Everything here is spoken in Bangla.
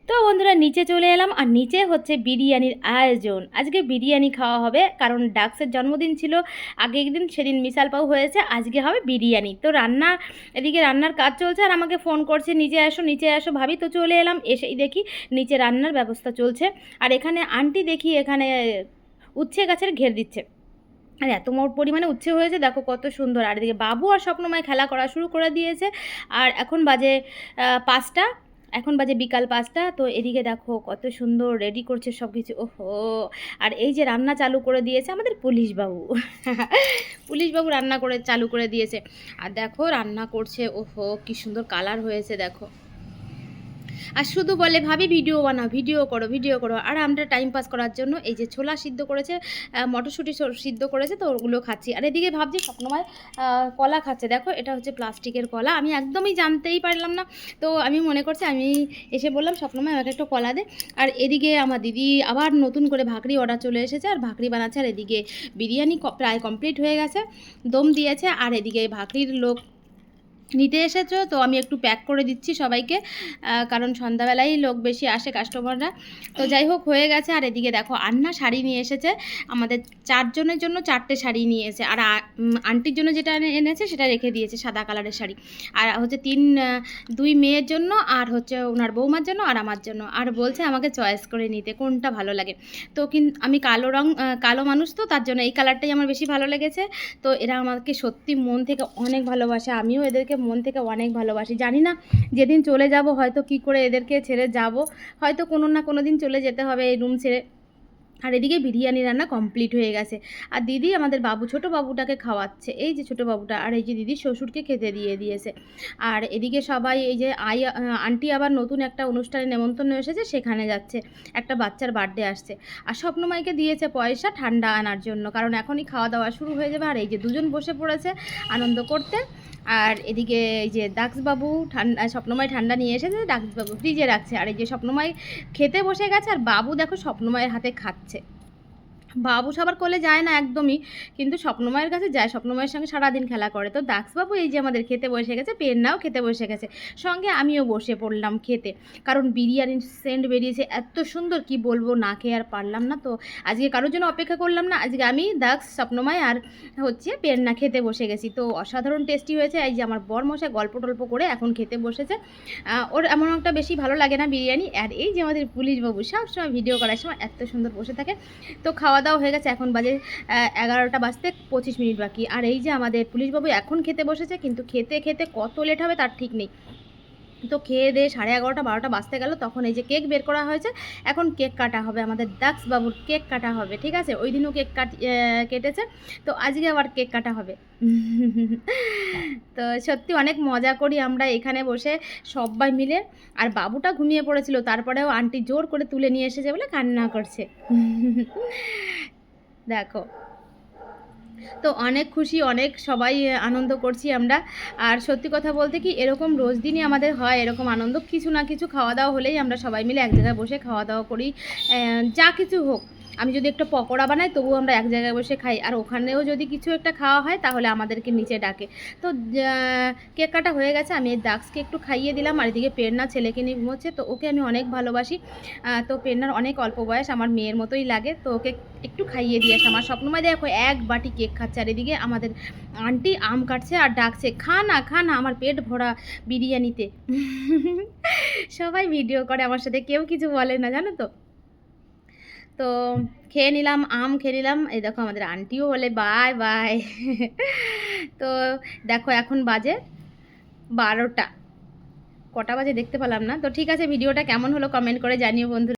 তো বন্ধুরা নিচে চলে এলাম, আর নিচে হচ্ছে বিরিয়ানির আয়োজন। আজকে বিরিয়ানি খাওয়া হবে, কারণ ডাক্সের জন্মদিন ছিল আগের দিন, সেদিন মিসাল পাও হয়েছে, আজকে হবে বিরিয়ানি। তো এদিকে রান্নার কাজ চলছে, আর আমাকে ফোন করছে নিচে আসো নিচে আসো। ভাবি তো চলে এলাম, এসেই দেখি নিচে রান্নার ব্যবস্থা চলছে। আর এখানে আন্টি দেখি এখানে উচ্ছে গাছের ঘের দিচ্ছে, আর এত পরিমাণে উচ্ছে হয়েছে দেখো কত সুন্দর। আর এদিকে বাবু আর স্বপ্নময় খেলা করা শুরু করে দিয়েছে। আর এখন বাজে 5টা, এখন বাজে বিকাল 5টা। তো এদিকে দেখো কত সুন্দর রেডি করছে সব কিছু, ওহো। আর এই যে রান্না চালু করে দিয়েছে আমাদের পুলিশবাবু পুলিশবাবু রান্না করে চালু করে দিয়েছে। আর দেখো রান্না করছে, ওহো কি সুন্দর কালার হয়েছে দেখো। আর শুধু বলে ভাবি ভিডিও বানাও, ভিডিও করো ভিডিও করো। আর আমরা টাইম পাস করার জন্য এই যে ছোলা সিদ্ধ করেছে, মটরশুঁটি সিদ্ধ করেছে, তো ওগুলো খাচ্ছি। আর এদিকে ভাবছি স্বপ্নময় কলা খাচ্ছে, দেখো এটা হচ্ছে প্লাস্টিকের কলা। আমি একদমই জানতেই পারলাম না, তো আমি মনে করছি, আমি এসে বললাম স্বপ্নময় আমাকে একটা কলা দে। আর এদিকে আমার দিদি আবার নতুন করে ভাকরি অর্ডার চলে এসেছে, আর ভাকরি বানাচ্ছে। আর এদিকে বিরিয়ানি প্রায় কমপ্লিট হয়ে গেছে, দম দিয়েছে। আর এদিকে ভাকরির লোক নিতে এসেছো, তো আমি একটু প্যাক করে দিচ্ছি সবাইকে, কারণ সন্ধ্যাবেলায় লোক বেশি আসে কাস্টমাররা। তো যাই হোক হয়ে গেছে। আর এদিকে দেখো আন্না শাড়ি নিয়ে এসেছে আমাদের 4 জনের জন্য, 4টে শাড়ি নিয়ে এসেছে। আর আন্টির জন্য যেটা এনেছে সেটা রেখে দিয়েছে, সাদা কালারের শাড়ি। আর হচ্ছে 2 মেয়ের জন্য, আর হচ্ছে ওনার বৌমার জন্য, আর আমার জন্য। আর বলছে আমাকে চয়েস করে নিতে কোনটা ভালো লাগে। তো কিন্তু আমি কালো মানুষ, তো তার জন্য এই কালারটাই আমার বেশি ভালো লেগেছে। তো এরা আমাকে সত্যি মন থেকে অনেক ভালোবাসে, আমিও এদেরকে মন থেকে অনেক ভালোবাসি। জানি না যেদিন চলে যাব হয়তো কি করে এদেরকে ছেড়ে যাব, হয়তো কোনো না কোনো দিন চলে যেতে হবে এই রুম ছেড়ে। আর এদিকে বিরিয়ানি রান্না কমপ্লিট হয়ে গেছে। আর দিদি আমাদের ছোটো বাবুটাকে খাওয়াচ্ছে, এই যে ছোটো বাবুটা। আর এই যে দিদি শ্বশুরকে খেতে দিয়ে দিয়েছে। আর এদিকে সবাই এই যে আন্টি আবার নতুন একটা অনুষ্ঠানে নেমন্তন্ন এসেছে, সেখানে যাচ্ছে, একটা বাচ্চার বার্থডে আসছে। আর স্বপ্নময়কে দিয়েছে পয়সা ঠান্ডা আনার জন্য, কারণ এখনই খাওয়া দাওয়া শুরু হয়ে যাবে। আর এই যে দুজন বসে পড়েছে আনন্দ করতে। আর এদিকে এই যে দাক্সবাবু স্বপ্নময় ঠান্ডা নিয়ে এসেছে, দাক্সবাবু ফ্রিজে রাখছে। আর এই যে স্বপ্নময় খেতে বসে গেছে, আর বাবু দেখো স্বপ্নময়ের হাতে খাচ্ছে। বাবু সবার কোলে যায় না একদমই, কিন্তু স্বপ্নময়ের কাছে যায়, স্বপ্নময়ের সঙ্গে সারাদিন খেলা করে। তো দাক্সবাবু এই যে আমাদের খেতে বসে গেছে, পেন্নাও খেতে বসে গেছে, সঙ্গে আমিও বসে পড়লাম খেতে, কারণ বিরিয়ানির সেন্ট বেরিয়েছে এত সুন্দর, কি বলবো, না খেয়ে আর পারলাম না। তো আজকে কারোর জন্য অপেক্ষা করলাম না, আজকে আমি দাক্স, স্বপ্নময় আর হচ্ছে পেন্না খেতে বসে গেছি। তো অসাধারণ টেস্টি হয়েছে। এই যে আমার বরমশাই গল্প টল্প করে এখন খেতে বসেছে। ওর এমন একটা বেশি ভালো লাগে না বিরিয়ানি। আর এই যে আমাদের পুলিশবাবু সবসময় ভিডিও করার সময় এত সুন্দর বসে থাকে। তো খাওয়া দাওয়া হয়ে গেছে, এখন বাজে 11টা বাজতে 25 মিনিট বাকি। আর এই যে আমাদের পুলিশবাবু এখন খেতে বসেছে, কিন্তু খেতে খেতে কত লেট হবে তার ঠিক নেই। তো খেয়ে দিয়ে 11:30 12টা বাজতে গেল, তখন এই যে কেক বের করা হয়েছে, এখন কেক কাটা হবে, আমাদের দাক্সবাবুর কেক কাটা হবে। ঠিক আছে, ওই দিনও কেক কেটেছে, তো আজকে আবার কেক কাটা হবে তো সত্যি অনেক মজা করি আমরা এখানে বসে সবাই মিলে। আর বাবুটা ঘুমিয়ে পড়েছিল, তারপরেও আন্টি জোর করে তুলে নিয়ে এসেছে বলে কান্না করছে দেখো। তো অনেক খুশি, অনেক সবাই আনন্দ করছি আমরা। আর সত্যি কথা বলতে কি, এরকম রোজ দিনই আমাদের হয় এরকম আনন্দ, কিছু না কিছু খাওয়া দাওয়া হলেই আমরা সবাই মিলে এক জায়গায় বসে খাওয়া দাওয়া করি। যা কিছু হোক, আমি যদি একটা পকোড়া বানাই তবুও আমরা এক জায়গায় বসে খাই, আর ওখানেও যদি কিছু একটা খাওয়া হয় তাহলে আমাদেরকে নিচে ডাকে। তো কেক কাটা হয়ে গেছে, আমি এই দাক্সকে একটু খাইয়ে দিলাম। আর এদিকে পেরনা ছেলেকে নিয়ে ঘুমোচ্ছে, তো ওকে আমি অনেক ভালোবাসি। তো পেরনার অনেক অল্প বয়স, আমার মেয়ের মতোই লাগে, তো ওকে একটু খাইয়ে দিয়ে আসে। আমার স্বপ্নময় দেখো 1 বাটি কেক খাচ্ছে। আর এদিকে আমাদের আন্টি আম কাটছে আর ডাকছে, খা না খা না, আমার পেট ভরা বিরিয়ানিতে সবাই ভিডিও করে আমার সাথে, কেউ কিছু বলে না, জানো তো। তো খেয়ে নিলাম, আম খেয়ে নিলাম। এই দেখো আমাদের আন্টিও বলে বাই বাই তো দেখো এখন বাজে 12টা, কটা বাজে দেখতে পেলাম না। তো ঠিক আছে, ভিডিওটা কেমন হলো কমেন্ট করে জানিও বন্ধু।